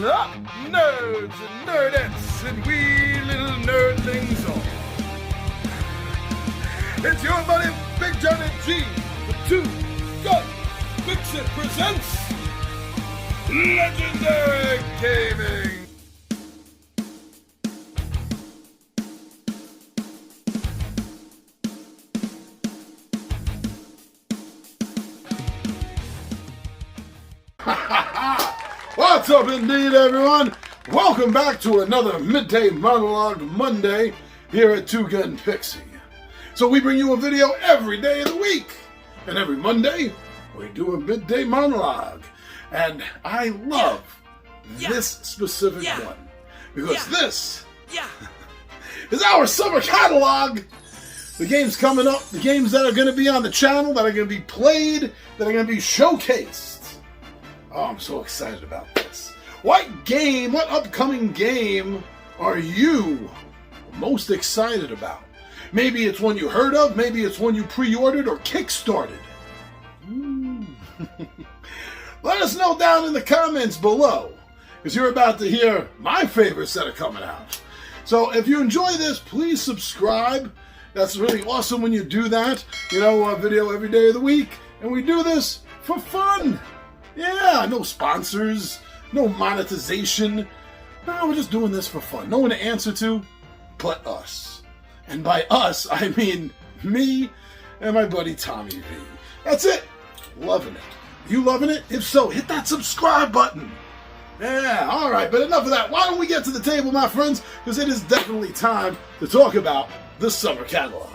up, nerds and nerdettes, and we little nerdlings all? It's your buddy Big Johnny G, the Two Gun Pixie presents Legendary Gaming. What's up indeed, everyone? Welcome back to another Midday Monologue Monday here at Two Gun Pixie. So we bring you a video every day of the week. And every Monday, we do a Midday Monologue. And I love this specific one. Because this is our summer catalog. The games coming up, the games that are going to be on the channel, that are going to be played, that are going to be showcased. Oh, I'm so excited about this. What upcoming game are you most excited about? Maybe it's one you heard of, maybe it's one you pre-ordered or kickstarted. Let us know down in the comments below, because you're about to hear my favorites that are coming out. So if you enjoy this, please subscribe. That's really awesome when you do that. You know, a video every day of the week, and we do this for fun. Yeah, no sponsors, no monetization. No, we're just doing this for fun. No one to answer to but us. And by us, I mean me and my buddy Tommy V. That's it. Loving it. You loving it? If so, hit that subscribe button. Yeah, all right, but enough of that. Why don't we get to the table, my friends? Because it is definitely time to talk about the summer catalog.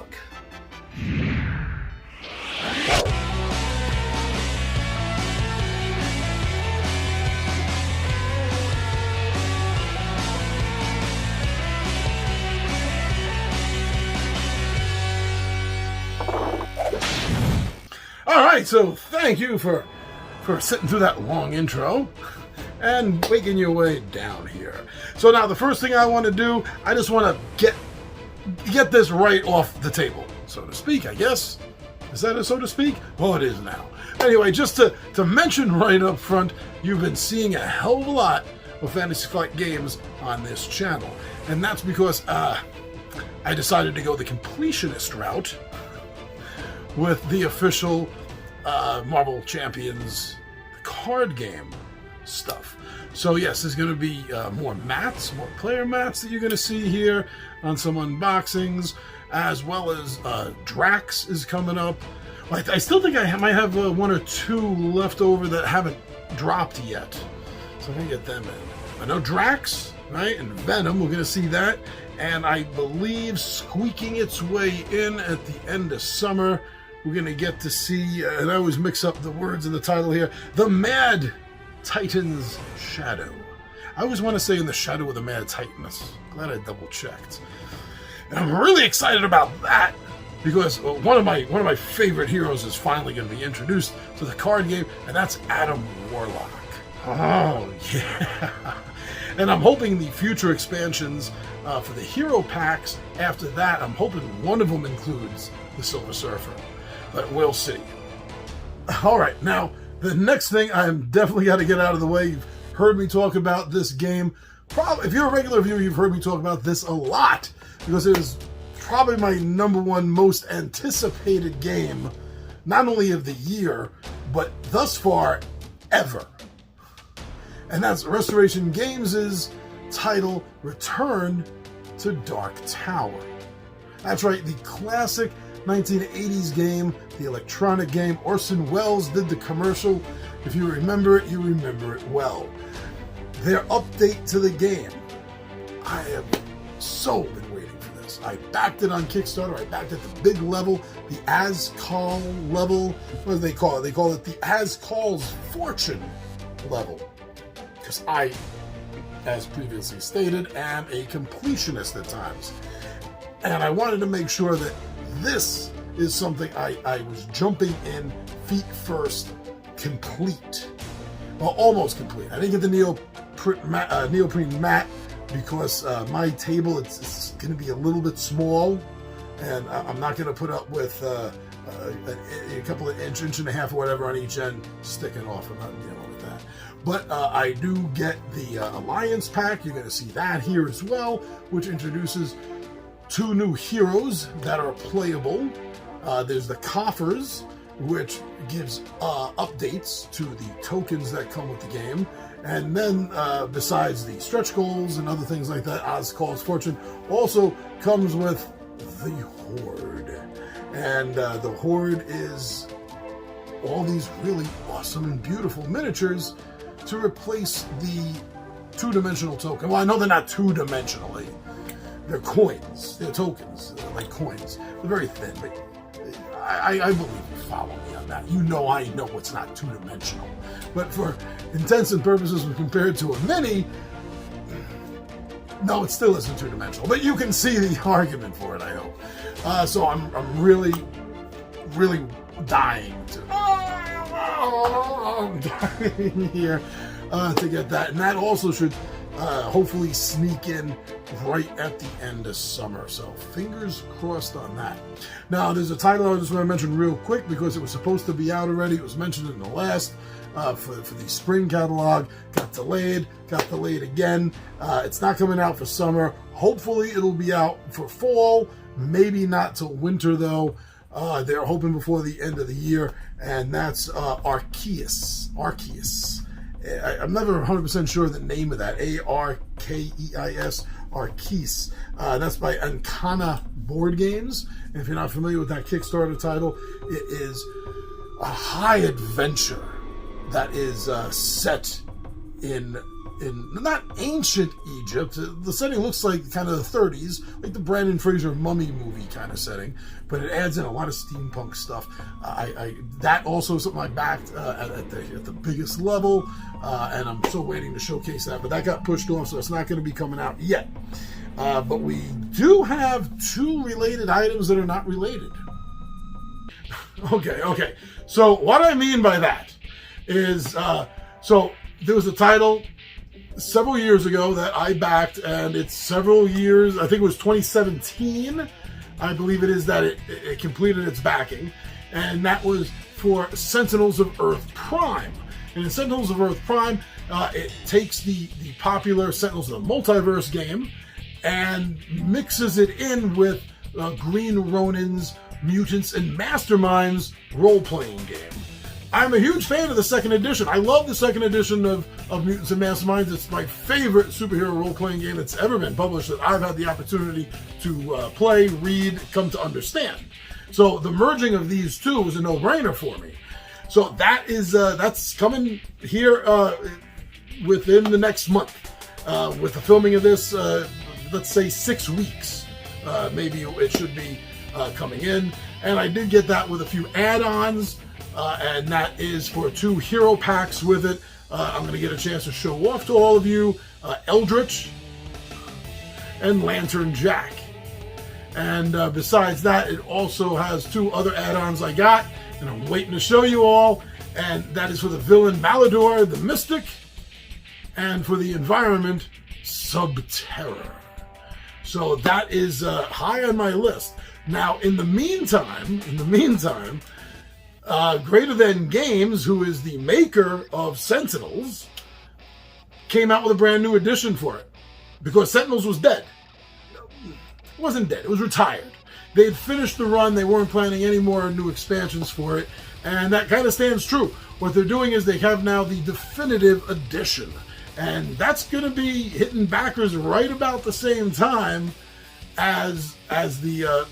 Alright, so thank you for sitting through that long intro and waking your way down here. So now the first thing I want to do, I just want to get this right off the table, so to speak, I guess. Is that a so to speak? Well, it is now. Anyway, just to mention right up front, you've been seeing a hell of a lot of Fantasy Flight games on this channel. And that's because I decided to go the completionist route with the official Marvel Champions card game stuff. So yes, there's going to be more player mats that you're going to see here on some unboxings, as well as Drax is coming up. I still think I might have one or two left over that haven't dropped yet, so I'm going to get them in. I know Drax, right, and Venom, we're going to see that, and I believe squeaking its way in at the end of summer, we're going to get to see, and I always mix up the words in the title here, The Mad Titan's Shadow. I always want to say In the Shadow of the Mad Titans. Glad I double checked. And I'm really excited about that because one of my favorite heroes is finally going to be introduced to the card game, and that's Adam Warlock. Oh, yeah. And I'm hoping the future expansions for the hero packs after that, I'm hoping one of them includes the Silver Surfer. But we'll see. All right, now, the next thing I'm definitely got to get out of the way. You've heard me talk about this game. Probably, if you're a regular viewer, you've heard me talk about this a lot because it is probably my #1 most anticipated game, not only of the year, but thus far, ever. And that's Restoration Games' title, Return to Dark Tower. That's right, the classic 1980s game, the electronic game. Orson Welles did the commercial. If you remember it, you remember it well. Their update to the game. I have so been waiting for this. I backed it on Kickstarter. I backed it at the big level, the Ascall level. What do they call it? They call it the Ascall's Fortune level. Because I, as previously stated, am a completionist at times. And I wanted to make sure that this is something I was jumping in feet first, complete. Well, almost complete. I didn't get the neoprene mat because my table, it's going to be a little bit small. and I'm not going to put up with a couple of inch and a half or whatever on each end sticking off. I'm not dealing with that. But I do get the Alliance pack. You're going to see that here as well, which introduces 2 new heroes that are playable. There's the coffers, which gives updates to the tokens that come with the game. And then, besides the stretch goals and other things like that, Oz Calls Fortune also comes with the Horde. And the Horde is all these really awesome and beautiful miniatures to replace the 2-dimensional token. Well, I know they're not 2-dimensionally. They're coins. They're tokens. They're like coins. They're very thin, but I believe you follow me on that. You know I know it's not 2-dimensional. But for intents and purposes, when compared to a mini, no, it still isn't 2-dimensional. But you can see the argument for it, I hope. So I'm really, really dying to... I'm dying here to get that. And that also should hopefully sneak in right at the end of summer. So fingers crossed on that. Now, there's a title I just want to mention real quick because it was supposed to be out already. It was mentioned in the last for the spring catalog. Got delayed again. It's not coming out for summer. Hopefully it'll be out for fall. Maybe not till winter though. They're hoping before the end of the year, and that's Arceus. I'm never 100% sure the name of that. Arkeis, Arceus. That's by Ancana Board Games. And if you're not familiar with that Kickstarter title, it is a high adventure that is set in not ancient Egypt. The setting looks like kind of the 30s, like the Brandon Fraser Mummy movie kind of setting, but it adds in a lot of steampunk stuff. That also is something I backed at the biggest level, and I'm still waiting to showcase that, but that got pushed off, so it's not going to be coming out yet. But we do have 2 related items that are not related. Okay. So what I mean by that is, so there was a title several years ago that I backed, and it's several years, I think it was 2017, I believe it is, that it completed its backing, and that was for Sentinels of Earth Prime. And in Sentinels of Earth Prime, it takes the popular Sentinels of the Multiverse game and mixes it in with Green Ronin's Mutants and Masterminds role-playing game. I'm a huge fan of the 2nd edition. I love the 2nd edition of Mutants and Masterminds. It's my favorite superhero role-playing game that's ever been published that I've had the opportunity to play, read, come to understand. So the merging of these 2 was a no-brainer for me. So that is that's coming here within the next month. With the filming of this, let's say 6 weeks, maybe it should be coming in. And I did get that with a few add-ons. And that is for 2 hero packs with it. I'm going to get a chance to show off to all of you Eldritch and Lantern Jack. And besides that, it also has 2 other add-ons I got, and I'm waiting to show you all. And that is for the villain Malador the Mystic, and for the environment Subterror. So that is high on my list. Now, in the meantime, Greater Than Games, who is the maker of Sentinels, came out with a brand new edition for it. Because Sentinels was dead. It wasn't dead, it was retired. They had finished the run, they weren't planning any more new expansions for it, and that kind of stands true. What they're doing is they have now the definitive edition, and that's going to be hitting backers right about the same time as the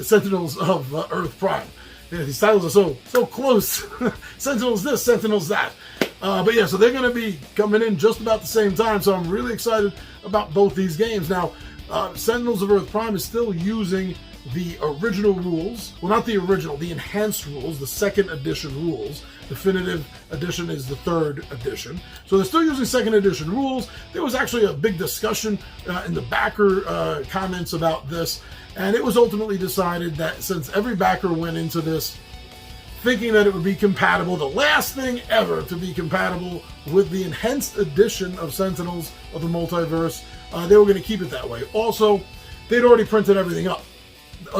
Sentinels of Earth Prime. Yeah, these titles are so close. Sentinels this, Sentinels that. But yeah, so they're going to be coming in just about the same time, so I'm really excited about both these games. Now, Sentinels of Earth Prime is still using the original rules. Well, not the original, the enhanced rules, the 2nd edition rules. Definitive edition is the 3rd edition. So they're still using 2nd edition rules. There was actually a big discussion in the backer comments about this. And it was ultimately decided that since every backer went into this thinking that it would be compatible, the last thing ever to be compatible with the enhanced edition of Sentinels of the Multiverse, they were going to keep it that way. Also, they'd already printed everything up.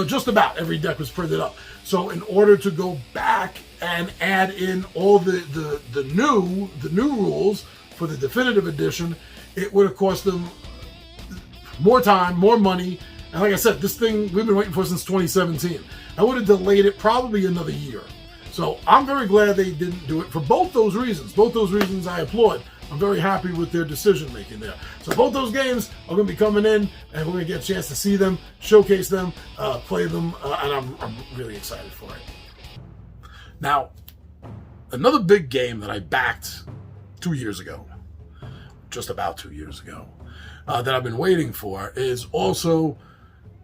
just about every deck was printed up. So in order to go back and add in all the new rules for the definitive edition, it would have cost them more time, more money. And like I said, this thing we've been waiting for since 2017. I would have delayed it probably another year. So I'm very glad they didn't do it for both those reasons. Both those reasons I applaud. I'm very happy with their decision making there. So both those games are going to be coming in, and we're going to get a chance to see them, showcase them, play them, and I'm really excited for it. Now, another big game that I backed 2 years ago, just about 2 years ago, that I've been waiting for is also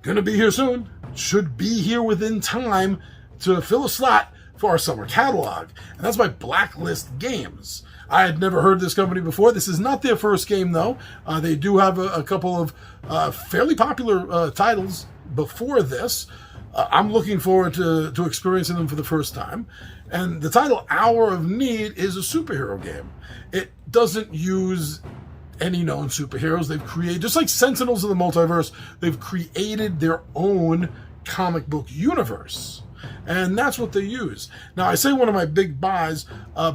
going to be here soon. Should be here within time to fill a slot for our summer catalog, and that's by Blacklist Games. I had never heard of this company before. This is not their first game, though. They do have a couple of fairly popular titles before this. I'm looking forward to experiencing them for the first time. And the title, Hour of Need, is a superhero game. It doesn't use any known superheroes. They've created, just like Sentinels of the Multiverse, they've created their own comic book universe. And that's what they use. Now, I say one of my big buys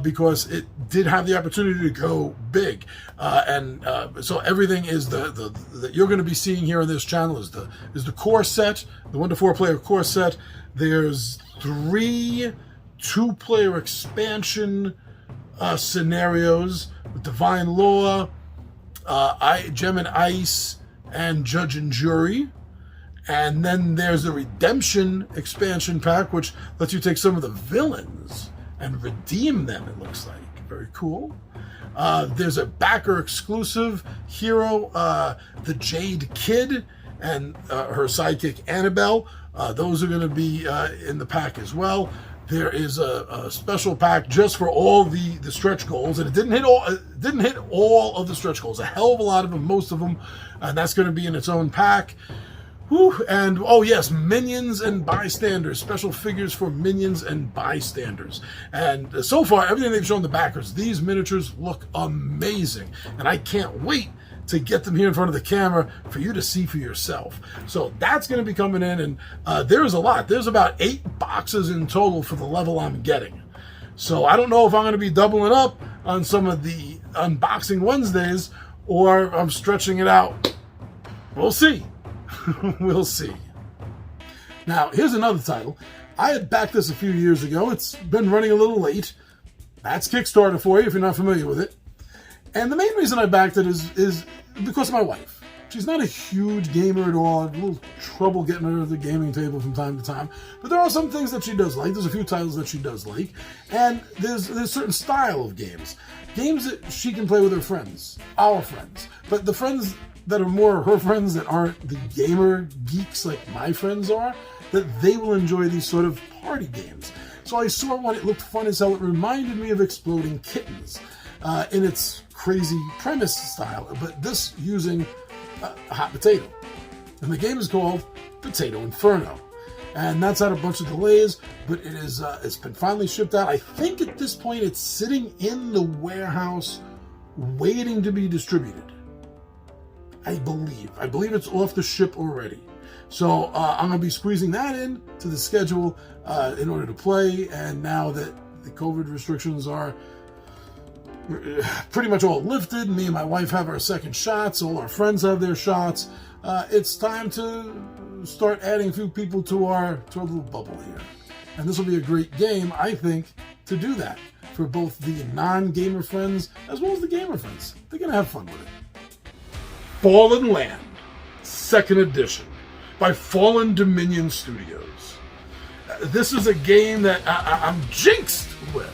because it did have the opportunity to go big. So everything is that you're going to be seeing here on this channel is the core set, the 1 to 4 player core set. There's 3 2-player expansion scenarios with Divine Law, Gem and Ice, and Judge and Jury. And then there's the Redemption expansion pack, which lets you take some of the villains and redeem them, it looks like. Very cool. There's a backer exclusive hero, the Jade Kid, and her sidekick Annabelle. Those are going to be in the pack as well. There is a special pack just for all the stretch goals, and it didn't hit all of the stretch goals. A hell of a lot of them, most of them, and that's going to be in its own pack. Whew. And oh yes, Minions and Bystanders, special figures for Minions and Bystanders. And so far, everything they've shown the backers, these miniatures look amazing, and I can't wait to get them here in front of the camera for you to see for yourself. So that's going to be coming in, and there's a lot. There's about 8 boxes in total for the level I'm getting. So I don't know if I'm going to be doubling up on some of the Unboxing Wednesdays, or I'm stretching it out. We'll see. We'll see. Now, here's another title. I had backed this a few years ago. It's been running a little late. That's Kickstarter for you if you're not familiar with it. And the main reason I backed it is because of my wife. She's not a huge gamer at all. I have a little trouble getting her to the gaming table from time to time. But there are some things that she does like. There's a few titles that she does like. And there's a certain style of games. Games that she can play with her friends. Our friends. But the friends that are more her friends that aren't the gamer geeks like my friends are, that they will enjoy these sort of party games. So I saw one, it looked fun as hell. It reminded me of Exploding Kittens in its crazy premise style, but this using a hot potato. And the game is called Potato Inferno. And that's had a bunch of delays, but it is it's been finally shipped out. I think at this point it's sitting in the warehouse waiting to be distributed. I believe it's off the ship already. So I'm going to be squeezing that in to the schedule in order to play. And now that the COVID restrictions are pretty much all lifted, me and my wife have our second shots, all our friends have their shots, it's time to start adding a few people to our little bubble here. And this will be a great game, I think, to do that for both the non-gamer friends as well as the gamer friends. They're going to have fun with it. Fallen Land, 2nd edition, by Fallen Dominion Studios. This is a game that I'm jinxed with.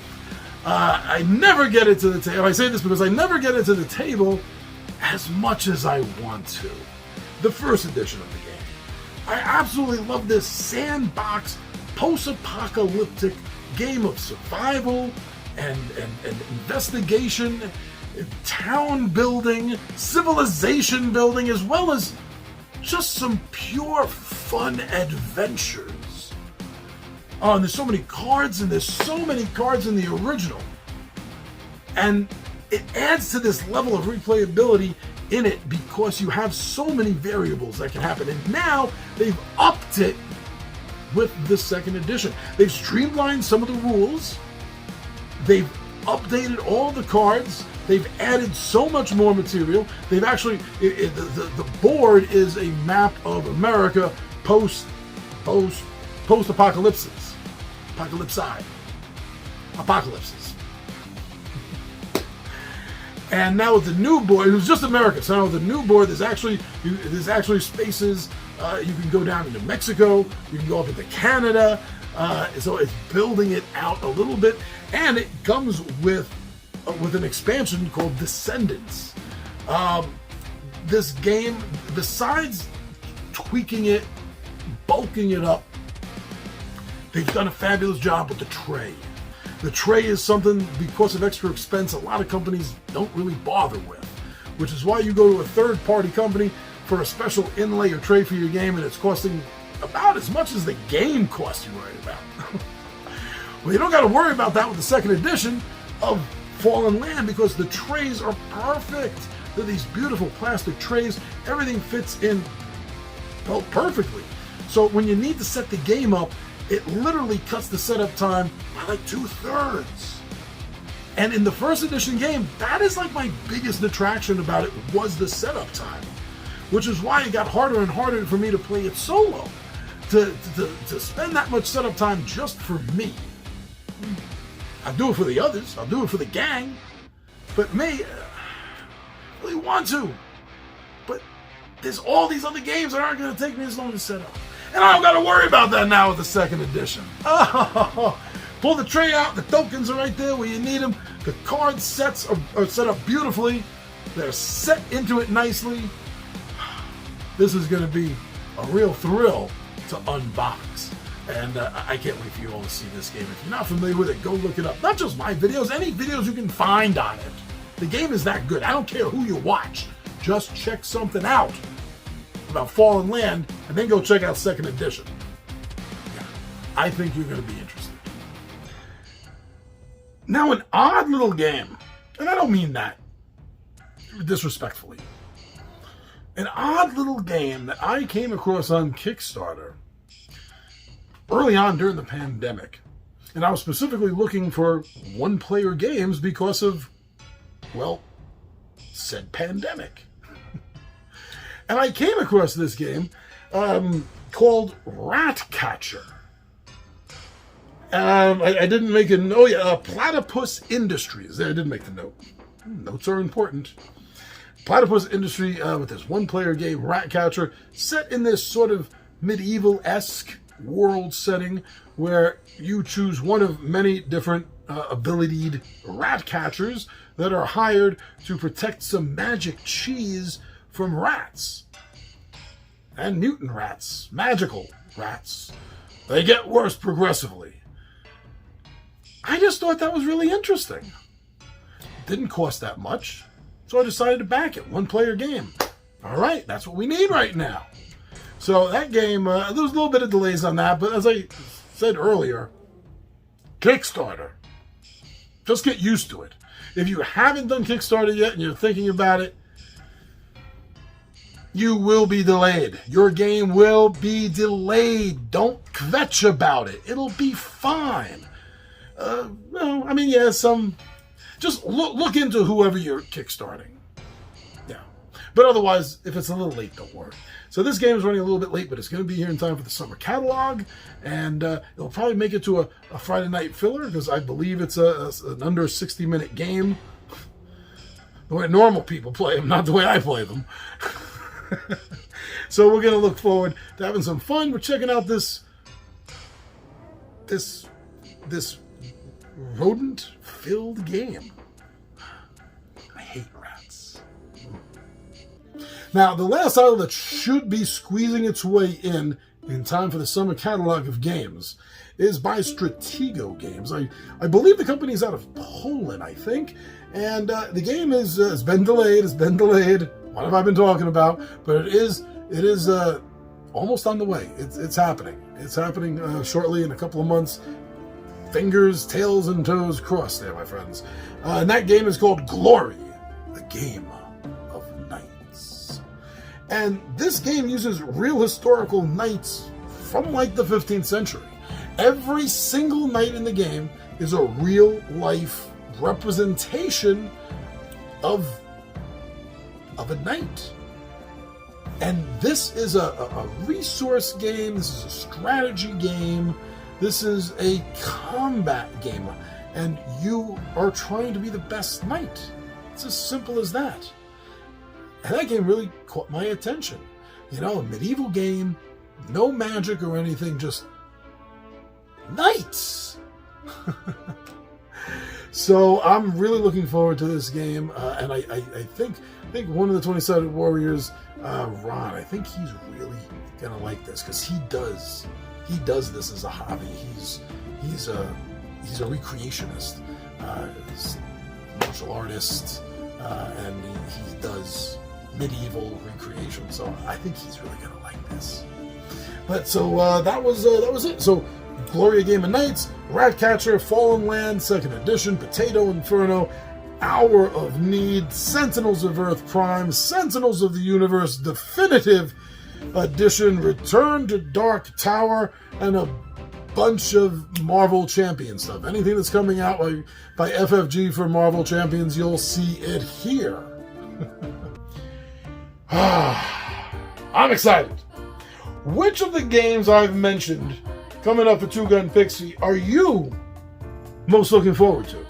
I never get it to the table. I say this because I never get it to the table as much as I want to. The 1st edition of the game. I absolutely love this sandbox, post-apocalyptic game of survival and investigation, town building, civilization building, as well as just some pure fun adventures. Oh, and there's so many cards, and there's so many cards in the original. And it adds to this level of replayability in it because you have so many variables that can happen. And now they've upped it with this second edition. They've streamlined some of the rules. They've updated all the cards. They've added so much more material. They've actually, the board is a map of America post-apocalypses. Apocalypses. And now with the new board, it was just America. So now with the new board, there's actually spaces. You can go down into Mexico. You can go up into Canada. So it's building it out a little bit, and it comes with an expansion called Descendants. This game, besides tweaking it, bulking it up, they've done a fabulous job with the tray. The tray is something, because of extra expense, a lot of companies don't really bother with, which is why you go to a third-party company for a special inlay or tray for your game, and it's costing about as much as the game costs you right about. Well, you don't got to worry about that with the second edition of Fallen Land, because the trays are perfect. They're these beautiful plastic trays. Everything fits in, well, perfectly. So when you need to set the game up, it literally cuts the setup time by like 2/3. And in the first edition game, that is like my biggest attraction about it, was the setup time, which is why it got harder and harder for me to play it solo. To spend that much setup time just for me. I'll do it for the others. I'll do it for the gang. But me, I really want to. But there's all these other games that aren't going to take me as long to set up. And I don't got to worry about that now with the second edition. Oh, pull the tray out. The tokens are right there where you need them. The card sets are set up beautifully. They're set into it nicely. This is going to be a real thrill to unbox. And I can't wait for you all to see this game. If you're not familiar with it, go look it up. Not just my videos, any videos you can find on it. The game is that good. I don't care who you watch. Just check something out about Fallen Land, and then go check out second edition. Yeah, I think you're going to be interested. Now, an odd little game, and I don't mean that disrespectfully. An odd little game that I came across on Kickstarter early on during the pandemic. And I was specifically looking for one-player games because of, well, said pandemic. And I came across this game called Ratcatcher. I didn't make a note. Oh, yeah, Platypus Industries. I didn't make the note. Notes are important. Platypus Industry with this one-player game, Ratcatcher, set in this sort of medieval-esque world setting where you choose one of many different abilitied rat catchers that are hired to protect some magic cheese from rats. And mutant rats. Magical rats. They get worse progressively. I just thought that was really interesting. Didn't cost that much, so I decided to back it. One-player game. All right, that's what we need right now. So that game, there was a little bit of delays on that, but as I said earlier, Kickstarter. Just get used to it. If you haven't done Kickstarter yet and you're thinking about it, you will be delayed. Your game will be delayed. Don't kvetch about it. It'll be fine. No, I mean, yeah, just look into whoever you're kickstarting. Yeah. But otherwise, if it's a little late, don't worry. So this game is running a little bit late, but it's going to be here in time for the summer catalog, and it'll probably make it to a Friday night filler, because I believe it's an under 60-minute game. The way normal people play them, not the way I play them. So we're going to look forward to having some fun. We're checking out this rodent-filled game. I hate rats. Now, the last title that should be squeezing its way in time for the summer catalog of games is by Stratego Games. I believe the company is out of Poland, I think, and the game has been delayed. It's been delayed. What have I been talking about? But it is almost on the way. It's happening. It's happening shortly, in a couple of months. Fingers, tails, and toes crossed there, my friends. And that game is called Glory, the Game of Knights. And this game uses real historical knights from like the 15th century. Every single knight in the game is a real life representation of a knight. And this is a resource game, this is a strategy game, this is a combat game, and you are trying to be the best knight. It's as simple as that. And that game really caught my attention. You know, a medieval game, no magic or anything, just knights. So I'm really looking forward to this game, and I think one of the 20-sided warriors, Ron, I think he's really gonna like this because he does this as a hobby. He's a recreationist, he's a martial artist, and he does medieval recreation. So I think he's really gonna like this. But so that was it. So Gloria Game of Knights, Ratcatcher, Fallen Land, 2nd Edition, Potato Inferno, Hour of Need, Sentinels of Earth Prime, Sentinels of the Universe Definitive Edition, Return to Dark Tower, and a bunch of Marvel Champion stuff. Anything that's coming out by FFG for Marvel Champions, you'll see it here. I'm excited. Which of the games I've mentioned coming up for Two Gun Pixie are you most looking forward to?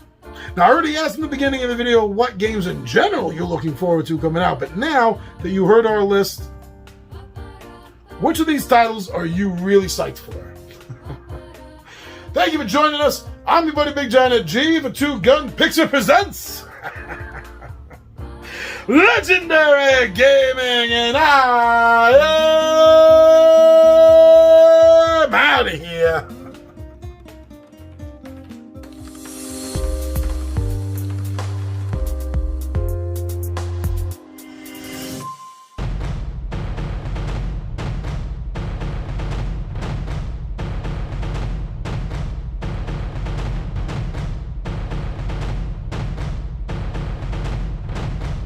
Now, I already asked in the beginning of the video what games in general you're looking forward to coming out, but now that you heard our list, which of these titles are you really psyched for? Thank you for joining us. I'm your buddy Big Giant G for Two Gun Pixie Presents Legendary Gaming, and I am